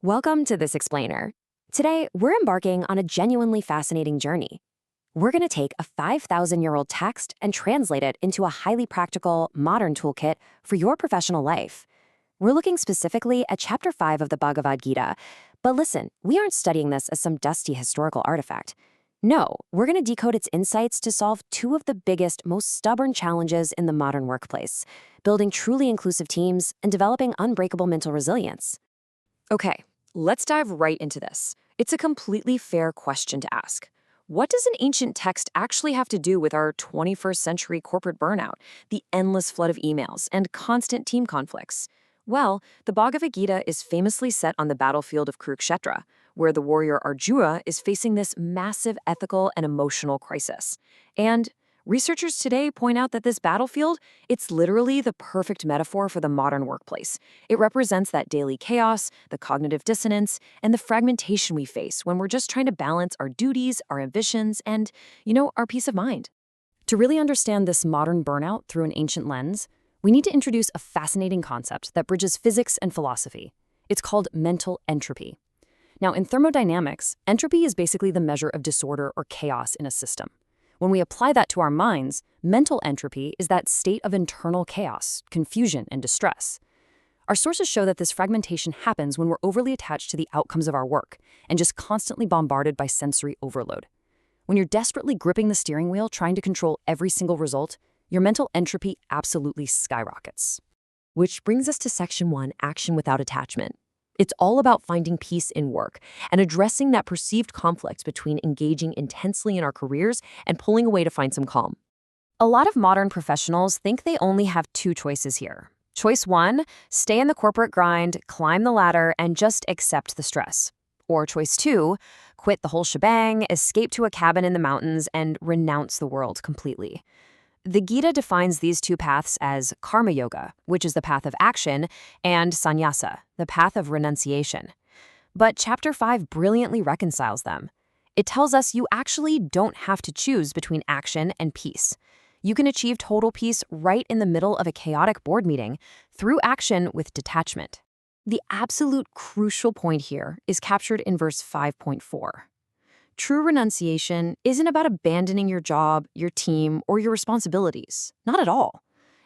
Welcome to This Explainer. Today, we're embarking on a genuinely fascinating journey. We're going to take a 5,000-year-old text and translate it into a highly practical, modern toolkit for your professional life. We're looking specifically at Chapter 5 of the Bhagavad Gita. But listen, we aren't studying this as some dusty historical artifact. No, we're going to decode its insights to solve two of the biggest, most stubborn challenges in the modern workplace: building truly inclusive teams and developing unbreakable mental resilience. Okay, let's dive right into this. It's a completely fair question to ask. What does an ancient text actually have to do with our 21st century corporate burnout, the endless flood of emails, and constant team conflicts? Well, the Bhagavad Gita is famously set on the battlefield of Kurukshetra, where the warrior Arjuna is facing this massive ethical and emotional crisis. And researchers today point out that this battlefield, it's literally the perfect metaphor for the modern workplace. It represents that daily chaos, the cognitive dissonance, and the fragmentation we face when we're just trying to balance our duties, our ambitions, and, our peace of mind. To really understand this modern burnout through an ancient lens, we need to introduce a fascinating concept that bridges physics and philosophy. It's called mental entropy. Now, in thermodynamics, entropy is basically the measure of disorder or chaos in a system. When we apply that to our minds, mental entropy is that state of internal chaos, confusion, and distress. Our sources show that this fragmentation happens when we're overly attached to the outcomes of our work and just constantly bombarded by sensory overload. When you're desperately gripping the steering wheel trying to control every single result, your mental entropy absolutely skyrockets. Which brings us to Section 1, Action Without Attachment. It's all about finding peace in work and addressing that perceived conflict between engaging intensely in our careers and pulling away to find some calm. A lot of modern professionals think they only have two choices here. Choice 1, stay in the corporate grind, climb the ladder, and just accept the stress. Or choice 2, quit the whole shebang, escape to a cabin in the mountains, and renounce the world completely. The Gita defines these two paths as karma yoga, which is the path of action, and sannyasa, the path of renunciation. But Chapter 5 brilliantly reconciles them. It tells us you actually don't have to choose between action and peace. You can achieve total peace right in the middle of a chaotic board meeting through action with detachment. The absolute crucial point here is captured in verse 5.4. True renunciation isn't about abandoning your job, your team, or your responsibilities. Not at all.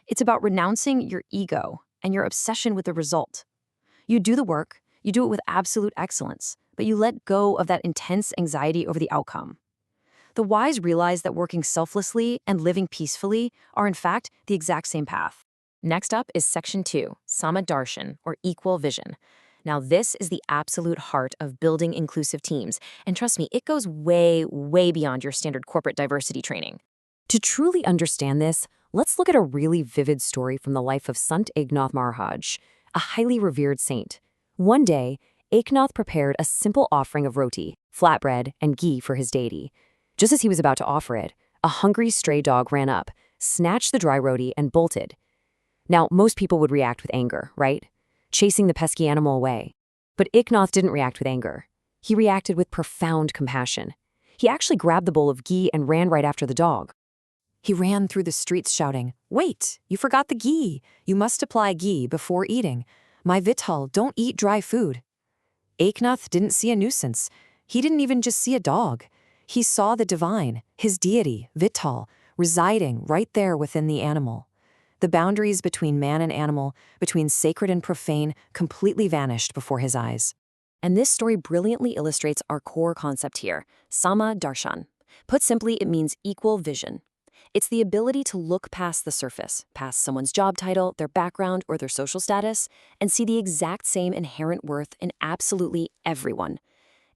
It's about renouncing your ego and your obsession with the result. You do the work, you do it with absolute excellence, but you let go of that intense anxiety over the outcome. The wise realize that working selflessly and living peacefully are in fact the exact same path. Next up is Section 2, Sama Darshan, or equal vision. Now, this is the absolute heart of building inclusive teams, and trust me, it goes way, way beyond your standard corporate diversity training. To truly understand this, let's look at a really vivid story from the life of Sant Eknath Maharaj, a highly revered saint. One day, Eknath prepared a simple offering of roti, flatbread, and ghee for his deity. Just as he was about to offer it, a hungry stray dog ran up, snatched the dry roti, and bolted. Now, most people would react with anger, right? Chasing the pesky animal away. But Eknath didn't react with anger. He reacted with profound compassion. He actually grabbed the bowl of ghee and ran right after the dog. He ran through the streets shouting, "Wait, you forgot the ghee. You must apply ghee before eating. My Vital, don't eat dry food." Eknath didn't see a nuisance. He didn't even just see a dog. He saw the divine, his deity, Vital, residing right there within the animal. The boundaries between man and animal, between sacred and profane, completely vanished before his eyes. And this story brilliantly illustrates our core concept here, Sama Darshan. Put simply, it means equal vision. It's the ability to look past the surface, past someone's job title, their background, or their social status, and see the exact same inherent worth in absolutely everyone.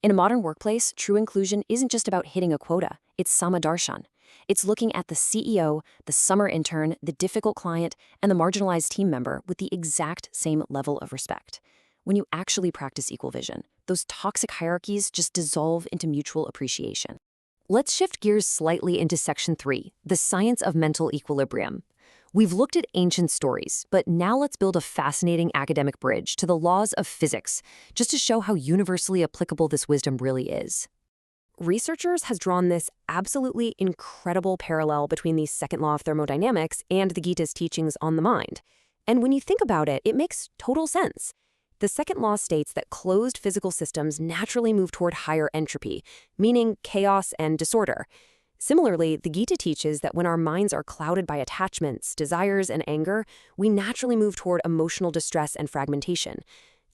In a modern workplace, true inclusion isn't just about hitting a quota, it's Sama Darshan. It's looking at the CEO, the summer intern, the difficult client, and the marginalized team member with the exact same level of respect. When you actually practice equal vision, those toxic hierarchies just dissolve into mutual appreciation. Let's shift gears slightly into Section 3, the science of mental equilibrium. We've looked at ancient stories, but now let's build a fascinating academic bridge to the laws of physics, just to show how universally applicable this wisdom really is. Researchers has drawn this absolutely incredible parallel between the second law of thermodynamics and the Gita's teachings on the mind. And when you think about it, it makes total sense. The second law states that closed physical systems naturally move toward higher entropy, meaning chaos and disorder. Similarly, the Gita teaches that when our minds are clouded by attachments, desires, and anger, we naturally move toward emotional distress and fragmentation.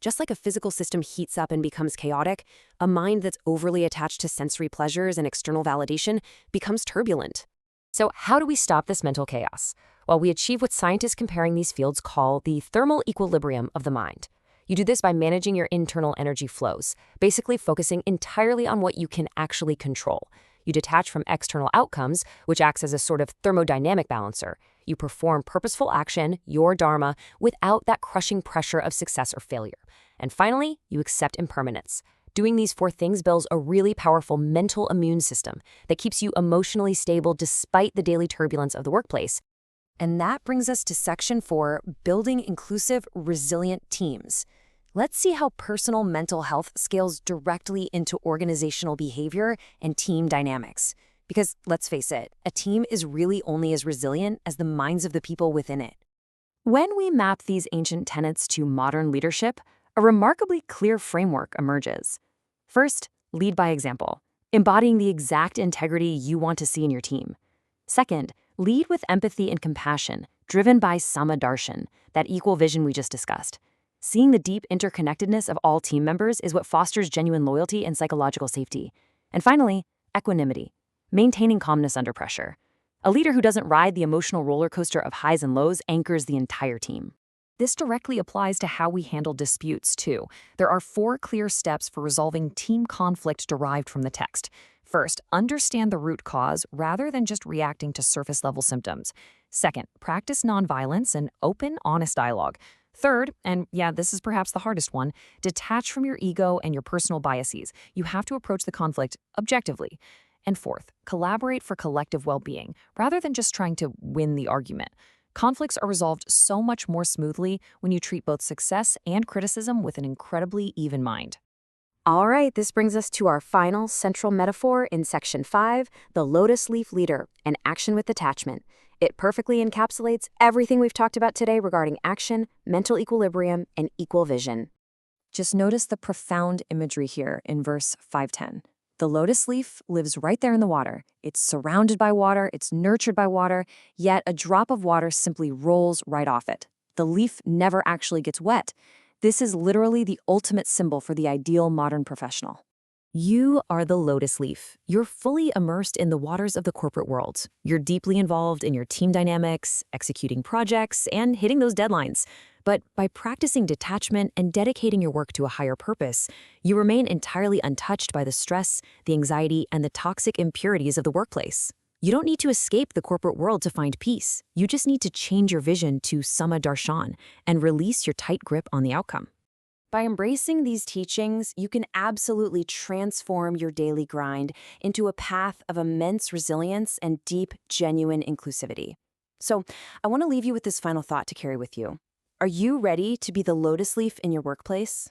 Just like a physical system heats up and becomes chaotic, a mind that's overly attached to sensory pleasures and external validation becomes turbulent. So how do we stop this mental chaos? Well, we achieve what scientists comparing these fields call the thermal equilibrium of the mind. You do this by managing your internal energy flows, basically focusing entirely on what you can actually control. You detach from external outcomes, which acts as a sort of thermodynamic balancer. You perform purposeful action, your dharma, without that crushing pressure of success or failure. And finally, you accept impermanence. Doing these 4 things builds a really powerful mental immune system that keeps you emotionally stable despite the daily turbulence of the workplace. And that brings us to Section 4, Building Inclusive, Resilient Teams. Let's see how personal mental health scales directly into organizational behavior and team dynamics. Because, let's face it, a team is really only as resilient as the minds of the people within it. When we map these ancient tenets to modern leadership, a remarkably clear framework emerges. First, lead by example, embodying the exact integrity you want to see in your team. Second, lead with empathy and compassion, driven by Sama Darshan, that equal vision we just discussed. Seeing the deep interconnectedness of all team members is what fosters genuine loyalty and psychological safety. And finally, equanimity, maintaining calmness under pressure. A leader who doesn't ride the emotional roller coaster of highs and lows anchors the entire team. This directly applies to how we handle disputes, too. There are 4 clear steps for resolving team conflict derived from the text. First, understand the root cause rather than just reacting to surface-level symptoms. Second, practice nonviolence and open, honest dialogue. Third, and yeah, this is perhaps the hardest one, detach from your ego and your personal biases. You have to approach the conflict objectively. And fourth, collaborate for collective well-being, rather than just trying to win the argument. Conflicts are resolved so much more smoothly when you treat both success and criticism with an incredibly even mind. All right, this brings us to our final central metaphor in Section 5, the lotus leaf leader, and action with detachment. It perfectly encapsulates everything we've talked about today regarding action, mental equilibrium, and equal vision. Just notice the profound imagery here in verse 510. The lotus leaf lives right there in the water. It's surrounded by water, it's nurtured by water, yet a drop of water simply rolls right off it. The leaf never actually gets wet. This is literally the ultimate symbol for the ideal modern professional. You are the lotus leaf. You're fully immersed in the waters of the corporate world. You're deeply involved in your team dynamics, executing projects, and hitting those deadlines. But by practicing detachment and dedicating your work to a higher purpose, you remain entirely untouched by the stress, the anxiety, and the toxic impurities of the workplace. You don't need to escape the corporate world to find peace. You just need to change your vision to Sama Darshan and release your tight grip on the outcome. By embracing these teachings, you can absolutely transform your daily grind into a path of immense resilience and deep, genuine inclusivity. So, I want to leave you with this final thought to carry with you. Are you ready to be the lotus leaf in your workplace?